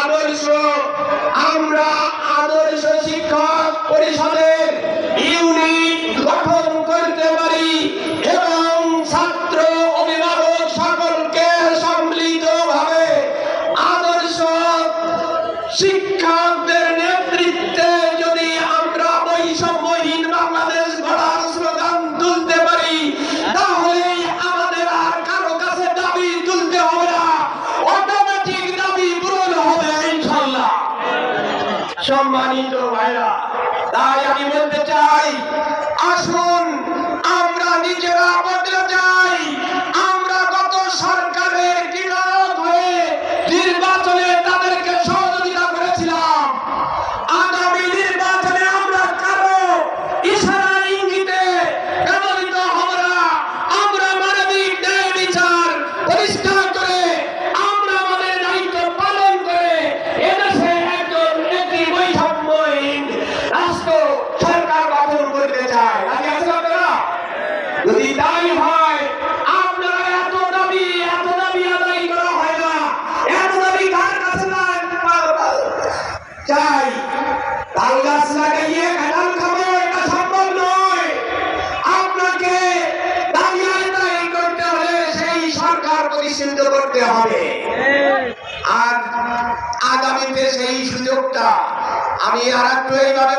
আদর্শ আমরা আদর্শ শিক্ষক পরিষদের ইউনিট গঠন করতে পারি এবং ছাত্র অভিভাবক সকলকে সম্মিলিতভাবে আদর্শ শিক্ষকদের নেতৃত্বে যদি আমরা বৈষম্যহীন বাংলাদেশ গড়ার স্লোগান তুলতে পারি তাহলে আমাদের আর কারো কাছে দাবি তুলতে হবে না, অটোমেটিক দাবি পূরণ হবে ইনশাআল্লাহ। সম্মানিত ভাইরা, তাই আমি বলতে চাই, আসুন আমরা নিজেরা বদলে যাই। আমরা গত সরকারের কিনারত হয়ে নির্বাচনে তাদেরকে সহযোগিতা করেছিলাম। আগামী নির্বাচনে আমরা কারো ইশারা ইঙ্গিতে ব্যবহৃত হব না। আমরা মানবিক ন্যায় বিচার প্রতিষ্ঠা করে আমরা আমাদের দায়িত্ব পালন করে এদেশে একটি বৈষম্যহীন রাষ্ট্র সরকার গঠন করতে চাই। রাজি আছেন আপনারা? যদি তাই হয়, আপনারা এত দাবি আদায় করা হয় না, এত দাবি কার কাছে চাই? তাল গাছ লাগাইয়ে কাঁঠাল খাবো এটা সম্ভব নয়। আপনাকে দাবি আদায় করতে হলে সেই সরকার প্রতিষ্ঠিত করতে হবে। আর আগামীতে সেই সুযোগটা আমি আর একটু এইভাবে